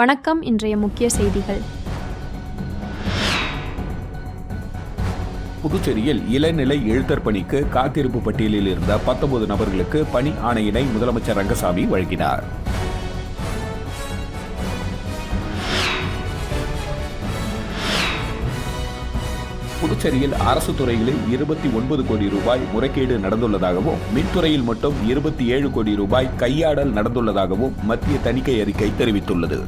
வணக்கம். இன்றைய முக்கிய செய்திகள். புதுச்சேரியில் இளநிலை எழுத்தர் பணிக்கு காத்திருப்பு பட்டியலில் இருந்த 19 நபர்களுக்கு பணி ஆணையினை முதலமைச்சர் ரங்கசாமி வழங்கினார். புதுச்சேரியில் அரசு துறைகளில் 29 கோடி ரூபாய் முறைகேடு நடந்துள்ளதாகவும், மின்துறையில் மட்டும் 27 கோடி ரூபாய் கையாடல் நடந்துள்ளதாகவும் மத்திய தணிக்கை அறிக்கை தெரிவித்துள்ளது.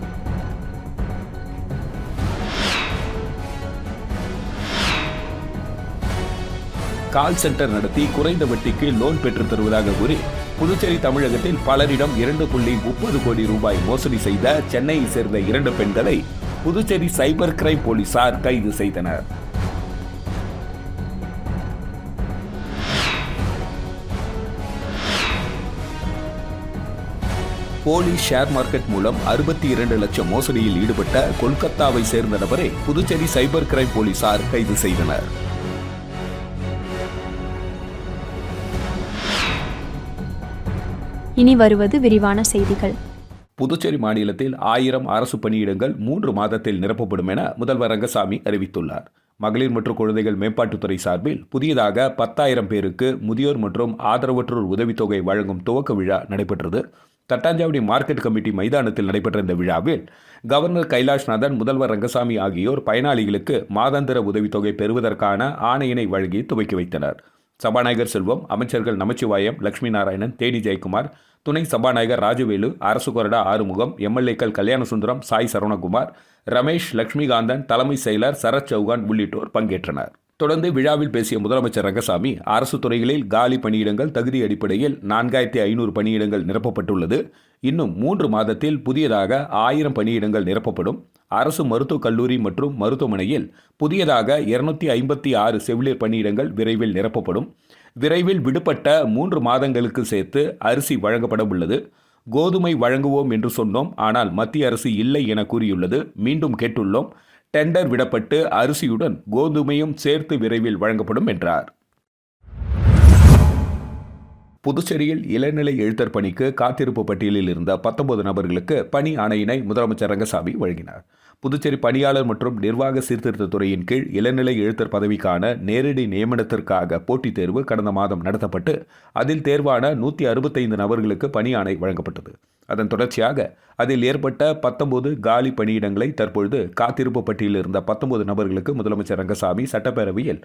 கால் சென்டர் நடத்தி குறைந்த வட்டிக்கு லோன் பெற்றுத் தருவதாக கூறி புதுச்சேரி தமிழகத்தில் பலரிடம் 2.30 கோடி ரூபாய் மோசடி செய்த சென்னையை சேர்ந்த 2 பெண்களை புதுச்சேரி சைபர் கிரைம் போலீசார் கைது செய்தனர். போலி ஷேர் மார்க்கெட் மூலம் 62 லட்சம் மோசடியில் ஈடுபட்ட கொல்கத்தாவை சேர்ந்த நபரை புதுச்சேரி சைபர் கிரைம் போலீசார் கைது செய்தனர். இனி வருவது விரிவான செய்திகள். புதுச்சேரி மாநிலத்தில் 1000 அரசு பணியிடங்கள் 3 மாதத்தில் நிரப்பப்படும் என முதல்வர் ரங்கசாமி அறிவித்துள்ளார். மகளிர் மற்றும் குழந்தைகள் மேம்பாட்டுத்துறை சார்பில் புதியதாக 10,000 பேருக்கு முதியோர் மற்றும் ஆதரவற்றோர் உதவித்தொகை வழங்கும் துவக்க விழா நடைபெற்றது. தட்டாஞ்சாவடி மார்க்கெட் கமிட்டி மைதானத்தில் நடைபெற்ற இந்த விழாவில் கவர்னர் கைலாஷ்நாதன், முதல்வர் ரங்கசாமி ஆகியோர் பயனாளிகளுக்கு மாதாந்திர உதவித்தொகை பெறுவதற்கான ஆணையினை வழங்கி துவக்கி வைத்தனர். சபாநாயகர் செல்வம், அமைச்சர்கள் நமச்சிவாயம், லட்சுமி நாராயணன், தேனி ஜெயக்குமார், துணை சபாநாயகர் ராஜவேலு, அரசு கொறடா ஆறுமுகம், எம்எல்ஏக்கள் கல்யாணசுந்தரம், சாய் சரவணகுமார், ரமேஷ், லட்சுமிகாந்தன், தலைமை செயலர் சரத் சௌகான் உள்ளிட்டோர் பங்கேற்றனர். தொடர்ந்து விழாவில் பேசிய முதலமைச்சர் ரங்கசாமி, அரசு துறைகளில் காலி பணியிடங்கள் தகுதி அடிப்படையில் 4500 பணியிடங்கள் நிரப்பப்பட்டுள்ளது. இன்னும் 3 மாதத்தில் புதியதாக 1000 பணியிடங்கள் நிரப்பப்படும். அரசு மருத்துவக் கல்லூரி மற்றும் மருத்துவமனையில் புதியதாக 256 செவிலியர் பணியிடங்கள் விரைவில் நிரப்பப்படும். விரைவில் விடுபட்ட 3 மாதங்களுக்கு சேர்த்து அரிசி வழங்கப்பட உள்ளது. கோதுமை வழங்குவோம் என்று சொன்னோம், ஆனால் மத்திய அரசு இல்லை என கூறியுள்ளது. மீண்டும் கேட்டுள்ளோம். டெண்டர் விடப்பட்டு அரிசியுடன் கோதுமையும் சேர்த்து விரைவில் வழங்கப்படும் என்றார். புதுச்சேரியில் இளநிலை எழுத்தர் பணிக்கு காத்திருப்பு பட்டியலில் இருந்த 19 நபர்களுக்கு பணி ஆணையினை முதலமைச்சர் ரங்கசாமி வழங்கினார். புதுச்சேரி பணியாளர் மற்றும் நிர்வாக சீர்திருத்தத் துறையின் கீழ் இளநிலை எழுத்தர் பதவிக்கான நேரடி நியமனத்திற்காக போட்டித் தேர்வு கடந்த மாதம் நடத்தப்பட்டு அதில் தேர்வான 165 நபர்களுக்கு பணி ஆணை வழங்கப்பட்டது. அதன் தொடர்ச்சியாக அதில் ஏற்பட்ட 19 காலி பணியிடங்களை தற்பொழுது காத்திருப்பு பட்டியலில் இருந்த 19 நபர்களுக்கு முதலமைச்சர் ரங்கசாமி சட்டப்பேரவையில்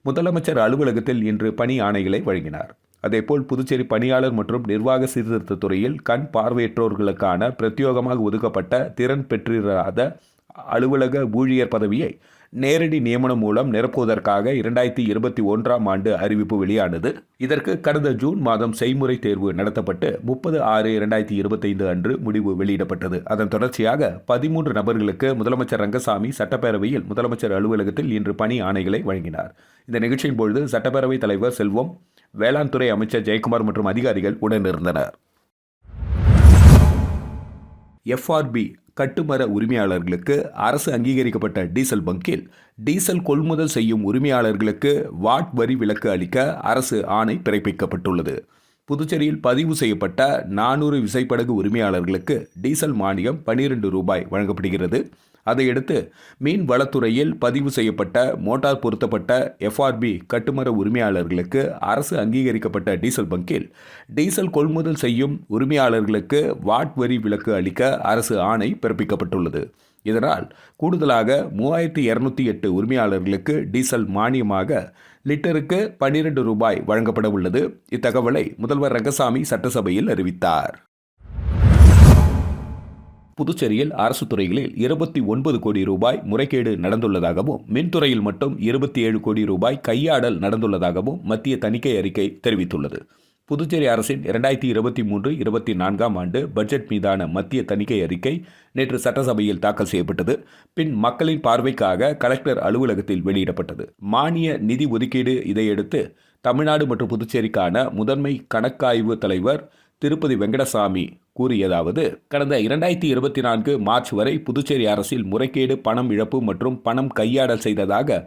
முதலமைச்சர் அலுவலகத்தில் இன்று பணி ஆணைகளை வழங்கினார். அதேபோல் புதுச்சேரி பணியாளர் மற்றும் நிர்வாக சீர்திருத்தத் துறையில் கண் பார்வையற்றோர்களுக்கான பிரத்யேகமாக ஒதுக்கப்பட்ட திறன் பெற்றிராத அலுவலக ஊழியர் பதவியை நேரடி நியமனம் மூலம் நிரப்புவதற்காக 2021ஆம் ஆண்டு அறிவிப்பு வெளியானது. இதற்கு கடந்த ஜூன் மாதம் செய்முறை தேர்வு நடத்தப்பட்டு 30/6/2025 அன்று முடிவு வெளியிடப்பட்டது. அதன் தொடர்ச்சியாக 13 நபர்களுக்கு முதலமைச்சர் ரங்கசாமி சட்டப்பேரவையில் முதலமைச்சர் அலுவலகத்தில் இன்று பணி ஆணைகளை வழங்கினார். இந்த நிகழ்ச்சியின் பொழுது சட்டப்பேரவைத் தலைவர் செல்வம், வேளாண் துறை அமைச்சர் ஜெயக்குமார் மற்றும் அதிகாரிகள் உடனிருந்தனர். FRB கட்டுமர உரிமையாளர்களுக்கு அரசு அங்கீகரிக்கப்பட்ட டீசல் பங்கில் டீசல் கொள்முதல் செய்யும் உரிமையாளர்களுக்கு வாட் வரி விலக்கு அளிக்க அரசு ஆணை பிறப்பிக்கப்பட்டுள்ளது. புதுச்சேரியில் பதிவு செய்யப்பட்ட 400 விசைப்படகு உரிமையாளர்களுக்கு டீசல் மானியம் 12 ரூபாய் வழங்கப்படுகிறது. அதையடுத்து மீன்வளத்துறையில் பதிவு செய்யப்பட்ட மோட்டார் பொருத்தப்பட்ட FRB கட்டுமர உரிமையாளர்களுக்கு அரசு அங்கீகரிக்கப்பட்ட டீசல் பங்கில் டீசல் கொள்முதல் செய்யும் உரிமையாளர்களுக்கு வாட் வரி விலக்கு அளிக்க அரசு ஆணை பிறப்பிக்கப்பட்டுள்ளது. இதனால் கூடுதலாக 3208 உரிமையாளர்களுக்கு டீசல் மானியமாக லிட்டருக்கு 12 ரூபாய் வழங்கப்பட உள்ளது. இத்தகவலை முதல்வர் ரங்கசாமி சட்டசபையில் அறிவித்தார். புதுச்சேரியில் அரசு துறைகளில் 29 கோடி ரூபாய் முறைகேடு நடந்துள்ளதாகவும், மின்துறையில் மட்டும் 27 கோடி ரூபாய் கையாடல் நடந்துள்ளதாகவும் மத்திய தணிக்கை அறிக்கை தெரிவித்துள்ளது. புதுச்சேரி அரசின் 2023-24ஆம் ஆண்டு பட்ஜெட் மீதான மத்திய தணிக்கை அறிக்கை நேற்று சட்டசபையில் தாக்கல் செய்யப்பட்டது. பின் மக்களின் பார்வைக்காக கலெக்டர் அலுவலகத்தில் வெளியிடப்பட்டது. மானிய நிதி ஒதுக்கீடு இதையடுத்து தமிழ்நாடு மற்றும் புதுச்சேரிக்கான முதன்மை கணக்காய்வு தலைவர் திருப்பதி வெங்கடசாமி கூறியதாவது, கடந்த 2024 மார்ச் வரை புதுச்சேரி அரசில் முறைகேடு, பணம் இழப்பு மற்றும் பணம் கையாடல் செய்ததாக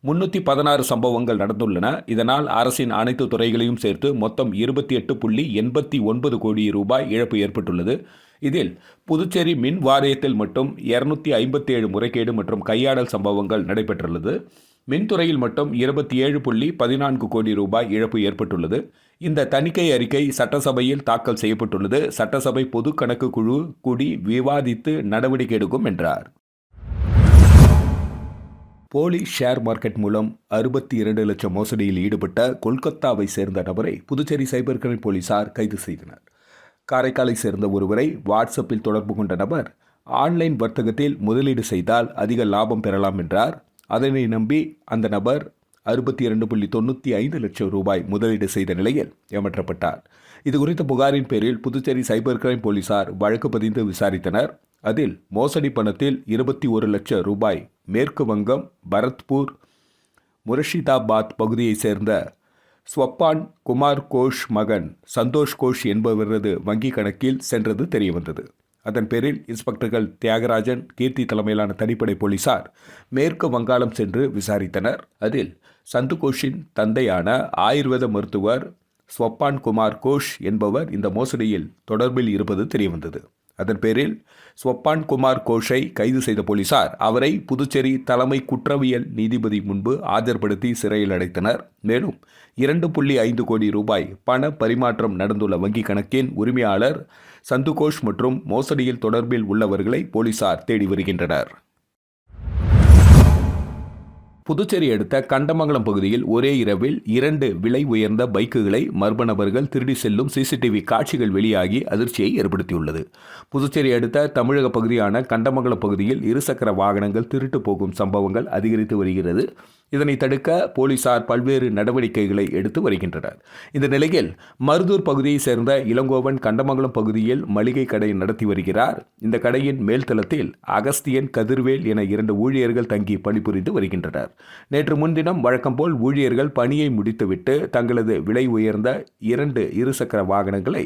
316 சம்பவங்கள் நடந்துள்ளன. இதனால் அரசின் அனைத்து துறைகளையும் சேர்த்து மொத்தம் 28.89 கோடி ரூபாய் இழப்பு ஏற்பட்டுள்ளது. இதில் புதுச்சேரி மின் வாரியத்தில் மட்டும் 257 முறைகேடு மற்றும் கையாடல் சம்பவங்கள் நடைபெற்றுள்ளது. மின்துறையில் மட்டும் 27.14 கோடி ரூபாய் இழப்பு ஏற்பட்டுள்ளது. இந்த தணிக்கை அறிக்கை சட்டசபையில் தாக்கல் செய்யப்பட்டுள்ளது. சட்டசபை பொது கணக்கு குழு கூடி விவாதித்து நடவடிக்கை எடுக்கும் என்றார். போலி ஷேர் மார்க்கெட் மூலம் 62 லட்சம் மோசடியில் ஈடுபட்ட கொல்கத்தாவை சேர்ந்த நபரை புதுச்சேரி சைபர் கிரைம் போலீசார் கைது செய்தனர். காரைக்காலை சேர்ந்த ஒருவரை வாட்ஸ்அப்பில் தொடர்பு கொண்ட நபர் ஆன்லைன் வர்த்தகத்தில் முதலீடு செய்தால் அதிக லாபம் பெறலாம் என்றார். அதனை நம்பி அந்த நபர் 62.95 லட்சம் ரூபாய் முதலீடு செய்த நிலையில் ஏமாற்றப்பட்டார். இதுகுறித்த புகாரின் பேரில் புதுச்சேரி சைபர் கிரைம் போலீசார் வழக்கு பதிந்து விசாரித்தனர். அதில் மோசடி பணத்தில் 21 லட்சம் ரூபாய் மேற்கு வங்கம் பரத்பூர் முர்ஷிதாபாத் பகுதியைச் சேர்ந்த ஸ்வப்பான் குமார் கோஷ் மகன் சந்தோஷ் கோஷ் என்பவரது வங்கி கணக்கில் சென்றது தெரியவந்தது. அதன் பேரில் இன்ஸ்பெக்டர்கள் தியாகராஜன், கீர்த்தி தலைமையிலான தனிப்படை போலீசார் மேற்கு வங்காளம் சென்று விசாரித்தனர். அதில் சந்து கோஷின் தந்தையான ஆயுர்வேத மருத்துவர் ஸ்வப்பான் குமார் கோஷ் என்பவர் இந்த மோசடியில் தொடர்பில் இருப்பது தெரியவந்தது. அதன் பேரில் ஸ்வப்பான் குமார் கோஷை கைது செய்த போலீசார் அவரை புதுச்சேரி தலைமை குற்றவியல் நீதிபதி முன்பு ஆஜர்படுத்தி சிறையில் அடைத்தனர். மேலும் 2.5 கோடி ரூபாய் பண பரிமாற்றம் நடந்துள்ள வங்கி கணக்கின் உரிமையாளர் சந்துகோஷ் மற்றும் மோசடியில் தொடர்பில் உள்ளவர்களை போலீசார் தேடி வருகின்றனர். புதுச்சேரி அடுத்த கண்டமங்கலம் பகுதியில் ஒரே இரவில் 2 விலை உயர்ந்த பைக்குகளை மர்ம நபர்கள் திருடி செல்லும் சிசிடிவி காட்சிகள் வெளியாகி அதிர்ச்சியை ஏற்படுத்தியுள்ளது. புதுச்சேரி அடுத்த தமிழக பகுதியான கண்டமங்கலம் பகுதியில் இருசக்கர வாகனங்கள் திருட்டு போகும் சம்பவங்கள் அதிகரித்து வருகிறது. இதனை தடுக்க போலீசார் பல்வேறு நடவடிக்கைகளை எடுத்து வருகின்றனர். இந்த நிலையில் மருதூர் பகுதியைச் சேர்ந்த இளங்கோவன் கண்டமங்கலம் பகுதியில் மளிகை கடை நடத்தி வருகிறார். இந்த கடையின் மேல்தளத்தில் அகஸ்தியன், கதிர்வேல் என 2 ஊழியர்கள் தங்கி பணிபுரிந்து வருகின்றனர். நேற்று முன்தினம் வழக்கம்போல் ஊழியர்கள் பணியை முடித்துவிட்டு தங்களது விலை உயர்ந்த 2 இருசக்கர வாகனங்களை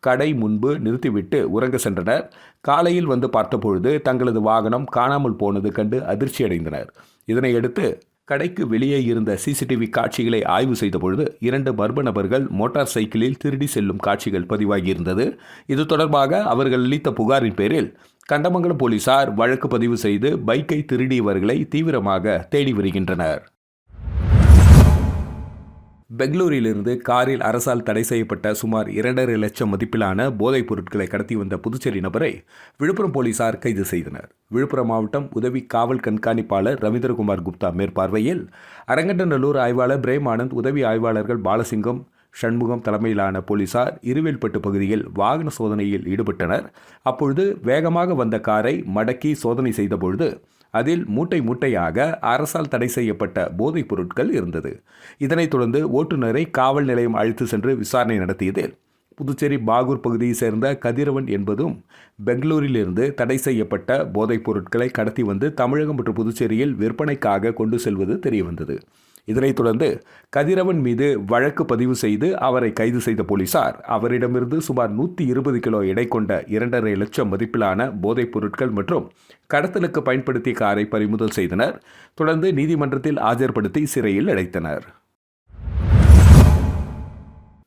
கடை முன்பு நிறுத்திவிட்டு உறங்க சென்றனர். காலையில் வந்து பார்த்தபொழுது தங்களது வாகனம் காணாமல் போனது கண்டு அதிர்ச்சியடைந்தனர். இதனையடுத்து கடைக்கு வெளியே இருந்த சிசிடிவி காட்சிகளை ஆய்வு செய்த பொழுது 2 மர்ம நபர்கள் மோட்டார் சைக்கிளில் திருடி செல்லும் காட்சிகள் பதிவாகியிருந்தது. இது தொடர்பாக அவர்கள் அளித்த புகாரின் பேரில் கண்டமங்கலம் போலீசார் வழக்கு பதிவு செய்து பைக்கை திருடியவர்களை தீவிரமாக தேடி வருகின்றனர். பெங்களூரிலிருந்து காரில் அரசால் தடை செய்யப்பட்ட சுமார் 2.5 லட்சம் மதிப்பிலான போதைப் பொருட்களை கடத்தி வந்த புதுச்சேரி நபரை விழுப்புரம் போலீசார் கைது செய்தனர். விழுப்புரம் மாவட்டம் உதவி காவல் கண்காணிப்பாளர் ரவீந்திரகுமார் குப்தா மேற்பார்வையில் அரங்கண்டநல்லூர் ஆய்வாளர் பிரேம் ஆனந்த், உதவி ஆய்வாளர்கள் பாலசிங்கம், சண்முகம் தலைமையிலான போலீசார் இருவேல்பட்டு பகுதியில் வாகன சோதனையில் ஈடுபட்டனர். அப்பொழுது வேகமாக வந்த காரை மடக்கி சோதனை செய்தபொழுது அதில் மூட்டை மூட்டையாக அரசால் தடை செய்யப்பட்ட போதைப் பொருட்கள் இருந்தது. இதனைத் தொடர்ந்து ஓட்டுநரை காவல் நிலையம் அழைத்து சென்று விசாரணை நடத்தியதில் புதுச்சேரி பாகூர் பகுதியை சேர்ந்த கதிரவன் என்பதும் பெங்களூரிலிருந்து தடை செய்யப்பட்ட போதைப் பொருட்களை கடத்தி வந்து தமிழகம் மற்றும் புதுச்சேரியில் விற்பனைக்காக கொண்டு செல்வது தெரியவந்தது. இதனைத் தொடர்ந்து கதிரவன் மீது வழக்கு பதிவு செய்து அவரை கைது செய்த போலீசார் அவரிடமிருந்து சுமார் 120 கிலோ எடை கொண்ட 2.5 லட்சம் மதிப்பிலான போதைப் பொருட்கள் மற்றும் கடத்தலுக்கு பயன்படுத்திய காரை பறிமுதல் செய்தனர். தொடர்ந்து நீதிமன்றத்தில் ஆஜர்படுத்தி சிறையில் அடைத்தனர்.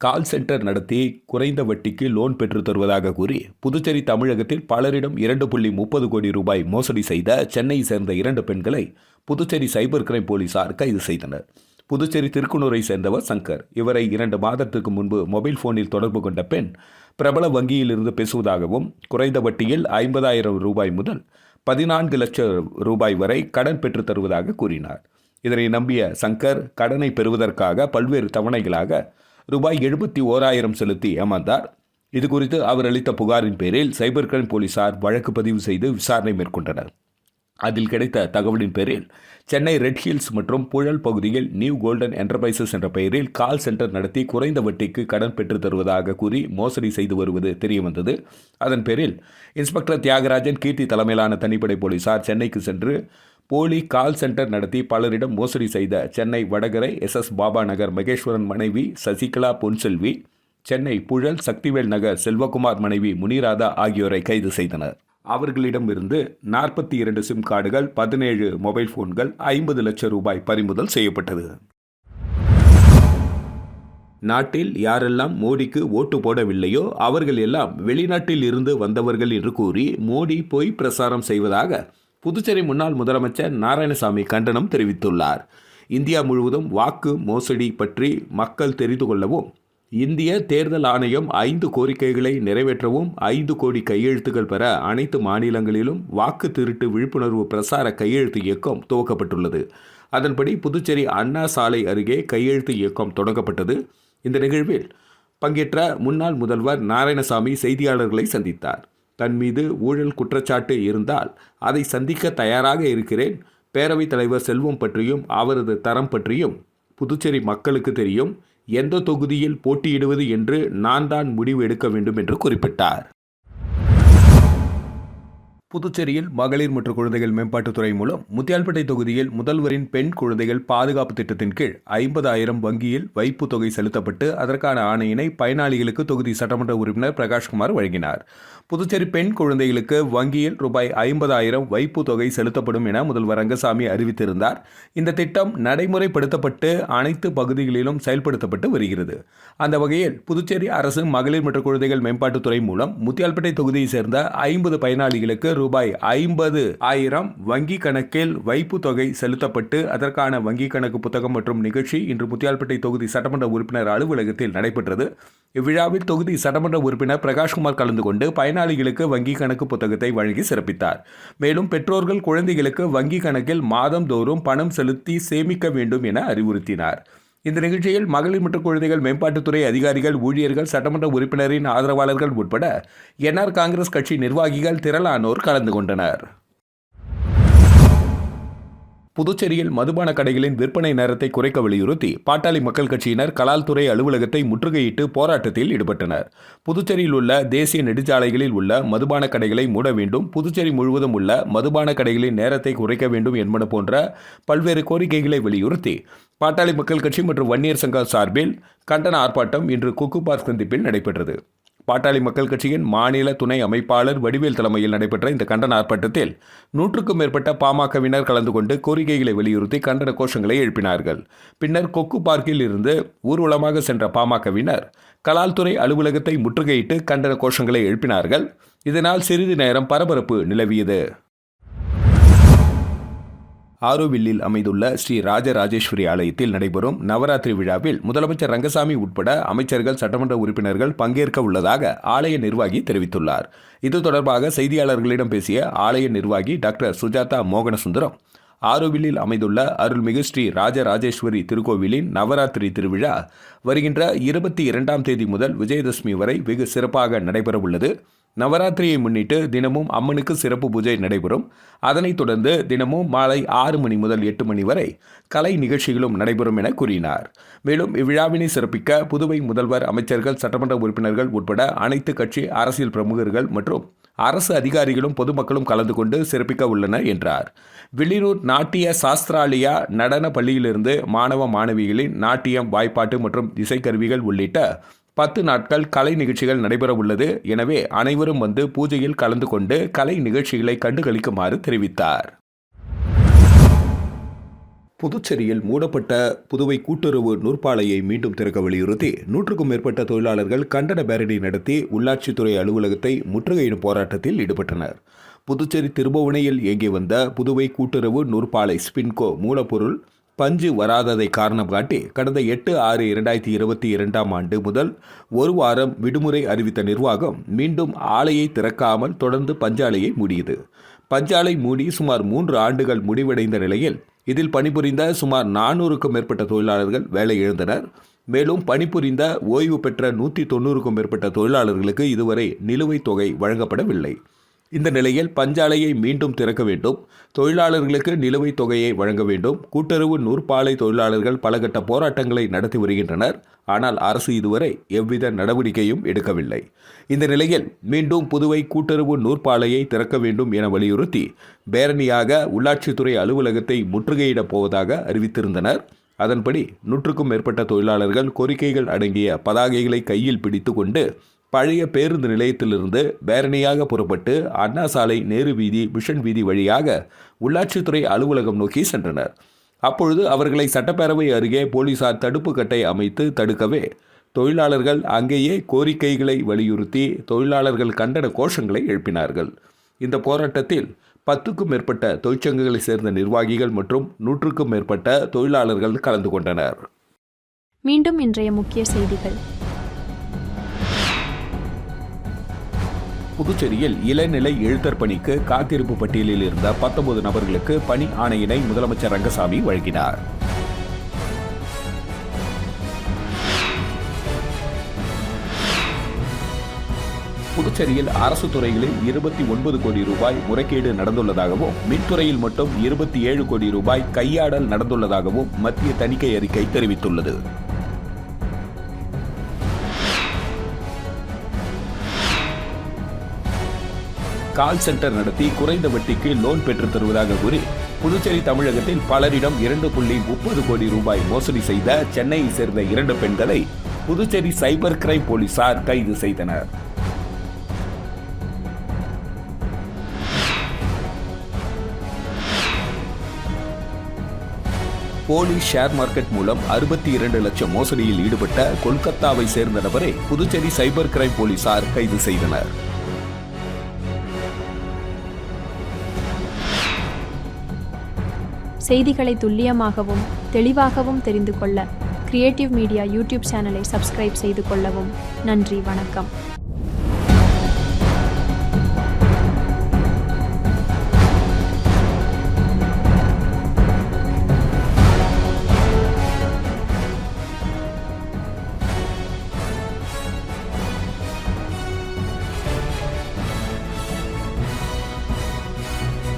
கால் சென்டர் நடத்தி குறைந்த வட்டிக்கு லோன் பெற்றுத் தருவதாக கூறி புதுச்சேரி தமிழகத்தில் பலரிடம் 2.30 கோடி ரூபாய் மோசடி செய்த சென்னையை சேர்ந்த 2 பெண்களை புதுச்சேரி சைபர் கிரைம் போலீசார் கைது செய்தனர். புதுச்சேரி திருக்குனூரை சேர்ந்தவர் சங்கர். இவரை 2 மாதத்துக்கு முன்பு மொபைல் போனில் தொடர்பு கொண்ட பெண் பிரபல வங்கியிலிருந்து பேசுவதாகவும் குறைந்த வட்டியில் 50,000 ரூபாய் முதல் 14 லட்சம் ரூபாய் வரை கடன் பெற்றுத் தருவதாக கூறினார். இதனை நம்பிய சங்கர் கடனை பெறுவதற்காக பல்வேறு தவணைகளாக ரூபாய் 71,000 செலுத்தி ஏமாந்தார். இதுகுறித்து அவர் அளித்த புகாரின் பேரில் சைபர் கிரைம் போலீசார் வழக்கு பதிவு செய்து விசாரணை மேற்கொண்டனர். அதில் கிடைத்த தகவலின் பேரில் சென்னை ரெட் ஹில்ஸ் மற்றும் புழல் பகுதியில் நியூ கோல்டன் என்டர்பிரைசஸ் என்ற பெயரில் கால் சென்டர் நடத்தி குறைந்த வட்டிக்கு கடன் பெற்றுத் தருவதாக கூறி மோசடி செய்து வருவது தெரியவந்தது. அதன் பேரில் இன்ஸ்பெக்டர் தியாகராஜன், கீர்த்தி தலைமையிலான தனிப்படை போலீசார் சென்னைக்கு சென்று போலி கால் சென்டர் நடத்தி பலரிடம் மோசடி செய்த சென்னை வடகரை SS பாபா நகர் மகேஸ்வரன் மனைவி சசிகலா பொன்செல்வி, சென்னை புழல் சக்திவேல் நகர் செல்வகுமார் மனைவி முனிராதா ஆகியோரை கைது செய்தனர். அவர்களிடமிருந்து 42 சிம் கார்டுகள், 17 மொபைல் போன்கள், 50 லட்சம் ரூபாய் பறிமுதல் செய்யப்பட்டது. நாட்டில் யாரெல்லாம் மோடிக்கு ஓட்டு போடவில்லையோ அவர்கள் எல்லாம் வெளிநாட்டில் இருந்து வந்தவர்கள் என்று கூறி மோடி பொய் பிரசாரம் செய்வதாக புதுச்சேரி முன்னாள் முதலமைச்சர் நாராயணசாமி கண்டனம் தெரிவித்துள்ளார். இந்தியா முழுவதும் வாக்கு மோசடி பற்றி மக்கள் தெரிந்து கொள்ளவும் இந்திய தேர்தல் ஆணையம் 5 கோரிக்கைகளை நிறைவேற்றவும் 5 கோடி கையெழுத்துக்கள் பெற அனைத்து மாநிலங்களிலும் வாக்கு திருட்டு விழிப்புணர்வு பிரசார கையெழுத்து இயக்கம் துவக்கப்பட்டுள்ளது. அதன்படி புதுச்சேரி அண்ணா சாலை அருகே கையெழுத்து இயக்கம் தொடங்கப்பட்டது. இந்த நிகழ்வில் பங்கேற்ற முன்னாள் முதல்வர் நாராயணசாமி செய்தியாளர்களை சந்தித்தார். தன் மீது ஊழல் குற்றச்சாட்டு இருந்தால் அதை சந்திக்க தயாராக இருக்கிறேன். பேரவைத் தலைவர் செல்வம் பற்றியும் அவரது தரம் பற்றியும் புதுச்சேரி மக்களுக்கு தெரியும். எந்த தொகுதியில் போட்டியிடுவது என்று நான் தான் முடிவு எடுக்க வேண்டும் என்று குறிப்பிட்டார். புதுச்சேரியில் மகளிர் மற்றும் குழந்தைகள் மேம்பாட்டுத்துறை மூலம் முத்தியால்பேட்டை தொகுதியில் முதல்வரின் பெண் குழந்தைகள் பாதுகாப்பு திட்டத்தின் கீழ் 50,000 வங்கியில் வைப்பு தொகை செலுத்தப்பட்டு அதற்கான ஆணையினை பயனாளிகளுக்கு தொகுதி சட்டமன்ற உறுப்பினர் பிரகாஷ்குமார் வழங்கினார். புதுச்சேரி பெண் குழந்தைகளுக்கு வங்கியில் ரூபாய் 50,000 வைப்பு தொகை செலுத்தப்படும் என முதல்வர் ரங்கசாமி அறிவித்திருந்தார். இந்த திட்டம் நடைமுறைப்படுத்தப்பட்டு அனைத்து பகுதிகளிலும் செயல்படுத்தப்பட்டு வருகிறது. அந்த வகையில் புதுச்சேரி அரசு மகளிர் மற்றும் குழந்தைகள் மேம்பாட்டுத்துறை மூலம் முத்தியால்பேட்டை தொகுதியை சேர்ந்த 50 பயனாளிகளுக்கு ரூபாய் 50,000 வங்கி கணக்கில் வைப்பு தொகை செலுத்தப்பட்டு அதற்கான வங்கி கணக்கு புத்தகம் மற்றும் நிகழ்ச்சி இன்று முத்தியால்பேட்டை தொகுதி சட்டமன்ற உறுப்பினர் அலுவலகத்தில் நடைபெற்றது. இவ்விழாவில் தொகுதி சட்டமன்ற உறுப்பினர் பிரகாஷ்குமார் கலந்து கொண்டு பயனாளிகளுக்கு வங்கி கணக்கு புத்தகத்தை வழங்கி சிறப்பித்தார். மேலும் பெற்றோர்கள் குழந்தைகளுக்கு வங்கி கணக்கில் மாதந்தோறும் பணம் செலுத்தி சேமிக்க வேண்டும் என அறிவுறுத்தினார். இந்த நிகழ்ச்சியில் மகளிர் மற்றும் குழந்தைகள் மேம்பாட்டுத்துறை அதிகாரிகள், ஊழியர்கள், சட்டமன்ற உறுப்பினரின் ஆதரவாளர்கள் உட்பட என்ஆர் காங்கிரஸ் கட்சி நிர்வாகிகள் திரளானோர் கலந்து கொண்டனர். புதுச்சேரியில் மதுபான கடைகளின் விற்பனை நேரத்தை குறைக்க வலியுறுத்தி பாட்டாளி மக்கள் கட்சியினர் கலால்துறை அலுவலகத்தை முற்றுகையிட்டு போராட்டத்தில் ஈடுபட்டனர். புதுச்சேரியில் உள்ள தேசிய நெடுஞ்சாலைகளில் உள்ள மதுபான கடைகளை மூட வேண்டும், புதுச்சேரி முழுவதும் உள்ள மதுபான கடைகளின் நேரத்தை குறைக்க வேண்டும் என்பன போன்ற பல்வேறு கோரிக்கைகளை வலியுறுத்தி பாட்டாளி மக்கள் கட்சி மற்றும் வன்னியர் சங்கம் சார்பில் கண்டன ஆர்ப்பாட்டம் இன்று கொக்கு பார்க் சந்திப்பில் நடைபெற்றது. பாட்டாளி மக்கள் கட்சியின் மாநில துணை அமைப்பாளர் வடிவேல் தலைமையில் நடைபெற்ற இந்த கண்டன ஆர்ப்பாட்டத்தில் 100க்கும் மேற்பட்ட பாமகவினர் கலந்து கொண்டு கோரிக்கைகளை வலியுறுத்தி கண்டன கோஷங்களை எழுப்பினார்கள். பின்னர் கொக்கு பார்க்கில் இருந்து ஊர்வலமாக சென்ற பாமகவினர் கலால்துறை அலுவலகத்தை முற்றுகையிட்டு கண்டன கோஷங்களை எழுப்பினார்கள். இதனால் சிறிது நேரம் பரபரப்பு நிலவியது. ஆரோவில்லில் அமைந்துள்ள ஸ்ரீ ராஜராஜேஸ்வரி ஆலயத்தில் நடைபெறும் நவராத்திரி விழாவில் முதலமைச்சர் ரங்கசாமி உட்பட அமைச்சர்கள், சட்டமன்ற உறுப்பினர்கள் பங்கேற்க உள்ளதாக ஆலய நிர்வாகி தெரிவித்துள்ளார். இது தொடர்பாக செய்தியாளர்களிடம் பேசிய ஆலய நிர்வாகி டாக்டர் சுஜாதா மோகனசுந்தரம், ஆரோவில்லில் அமைந்துள்ள அருள்மிகு ஸ்ரீ ராஜராஜேஸ்வரி திருக்கோவிலின் நவராத்திரி திருவிழா வருகின்ற 22ஆம் தேதி முதல் விஜயதசமி வரை வெகு சிறப்பாக நடைபெறவுள்ளது. நவராத்திரியை முன்னிட்டு தினமும் அம்மனுக்கு சிறப்பு பூஜை நடைபெறும். அதனைத் தொடர்ந்து தினமும் மாலை 6 மணி முதல் 8 மணி வரை கலை நிகழ்ச்சிகளும் நடைபெறும் என கூறினார். மேலும் இவ்விழாவினை சிறப்பிக்க புதுவை முதல்வர், அமைச்சர்கள், சட்டமன்ற உறுப்பினர்கள் உட்பட அனைத்து கட்சி அரசியல் பிரமுகர்கள் மற்றும் அரசு அதிகாரிகளும் பொதுமக்களும் கலந்து கொண்டு சிறப்பிக்க உள்ளனர் என்றார். வெளியூர் நாட்டிய சாஸ்திராலயா நடன பள்ளியிலிருந்து மாணவ மாணவிகளின் நாட்டியம், வாய்ப்பாட்டு மற்றும் இசைக்கருவிகள் உள்ளிட்ட 10 நாட்கள் கலை நிகழ்ச்சிகள் நடைபெற உள்ளது. எனவே அனைவரும் வந்து பூஜையில் கலந்து கொண்டு கலை நிகழ்ச்சிகளை கண்டுகளிக்குமாறு தெரிவித்தார். புதுச்சேரியில் மூடப்பட்ட புதுவை கூட்டுறவு நூற்பாலையை மீண்டும் திறக்க வலியுறுத்தி 100க்கும் மேற்பட்ட தொழிலாளர்கள் கண்டன பேரணி நடத்தி உள்ளாட்சித்துறை அலுவலகத்தை முற்றுகையிடும் போராட்டத்தில் ஈடுபட்டனர். புதுச்சேரி திருபுவனையில் இயங்கி வந்த புதுவை கூட்டுறவு நூற்பாலை ஸ்பின்கோ மூலப்பொருள் பஞ்சு வராததை காரணம் காட்டி கடந்த 8/6/2022 முதல் ஒரு வாரம் விடுமுறை அறிவித்த நிர்வாகம் மீண்டும் ஆலையை திறக்காமல் தொடர்ந்து பஞ்சாலையை மூடியது. பஞ்சாலை மூடி சுமார் 3 ஆண்டுகள் முடிவடைந்த நிலையில் இதில் பணிபுரிந்த சுமார் 400க்கும் மேற்பட்ட தொழிலாளர்கள் வேலை இழந்தனர். மேலும் பணிபுரிந்த ஓய்வு பெற்ற 190க்கும் மேற்பட்ட தொழிலாளர்களுக்கு இதுவரை நிலுவைத் தொகை வழங்கப்படவில்லை. இந்த நிலையில் பஞ்சாலையை மீண்டும் திறக்க வேண்டும், தொழிலாளர்களுக்கு நிலுவைத் தொகையை வழங்க வேண்டும். கூட்டுறவு நூற்பாலை தொழிலாளர்கள் பலகட்ட போராட்டங்களை நடத்தி வருகின்றனர். ஆனால் அரசு இதுவரை எவ்வித நடவடிக்கையும் எடுக்கவில்லை. இந்த நிலையில் மீண்டும் புதுவை கூட்டுறவு நூற்பாலையை திறக்க வேண்டும் என வலியுறுத்தி பேரணியாக உள்ளாட்சித்துறை அலுவலகத்தை முற்றுகையிடப் போவதாக அறிவித்திருந்தனர். அதன்படி 100க்கும் மேற்பட்ட தொழிலாளர்கள் கோரிக்கைகள் அடங்கிய பதாகைகளை கையில் பிடித்து கொண்டு பழைய பேருந்து நிலையத்திலிருந்து பேரணியாக புறப்பட்டு அண்ணா சாலை, நேரு வீதி, மிஷன் வீதி வழியாக உள்ளாட்சித்துறை அலுவலகம் நோக்கி சென்றனர். அப்பொழுது அவர்களை சட்டப்பேரவை அருகே போலீசார் தடுப்பு கட்டை அமைத்து தடுக்கவே தொழிலாளர்கள் அங்கேயே கோரிக்கைகளை வலியுறுத்தி தொழிலாளர்கள் கண்டன கோஷங்களை எழுப்பினார்கள். இந்த போராட்டத்தில் 10க்கும் மேற்பட்ட தொழிற்சங்கங்களை சேர்ந்த நிர்வாகிகள் மற்றும் 100க்கும் மேற்பட்ட தொழிலாளர்கள் கலந்து கொண்டனர். மீண்டும் இன்றைய முக்கிய செய்திகள். புதுச்சேரியில் இளநிலை எழுத்தர் பணிக்கு காத்திருப்பு பட்டியலில் இருந்த 19 நபர்களுக்கு பணி ஆணையினை முதலமைச்சர் ரங்கசாமி வழங்கினார். புதுச்சேரியில் அரசு துறைகளில் 29 கோடி ரூபாய் முறைகேடு நடந்துள்ளதாகவும் மின்துறையில் மட்டும் 27 கோடி ரூபாய் கையாடல் நடந்துள்ளதாகவும் மத்திய தணிக்கை அறிக்கை தெரிவித்துள்ளது. கால் சென்டர் நடத்தி குறைந்த வட்டிக்கு லோன் பெற்றுத் தருவதாக கூறி புதுச்சேரி தமிழகத்தில் பலரிடம் 2.30 கோடி ரூபாய் மோசடி செய்த சென்னையை சேர்ந்த 2 பெண்களை புதுச்சேரி சைபர் கிரைம் போலீசார் கைது செய்தனர். போலி ஷேர் மார்க்கெட் மூலம் 62 லட்சம் மோசடியில் ஈடுபட்ட கொல்கத்தாவை சேர்ந்த நபரை புதுச்சேரி சைபர் கிரைம் போலீசார் கைது செய்தனர். செய்திகளை துல்லியமாகவும் தெளிவாகவும் தெரிந்து கொள்ள கிரியேட்டிவ் மீடியா யூடியூப் சேனலை சப்ஸ்கிரைப் செய்து கொள்ளவும். நன்றி, வணக்கம்.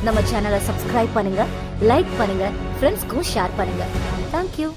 நம்ம சேனலை சப்ஸ்கிரைப் பண்ணுங்க, லைக் பண்ணுங்க, ஃப்ரெண்ட்ஸ்க்கும் ஷேர் பண்ணுங்க. தேங்க்யூ.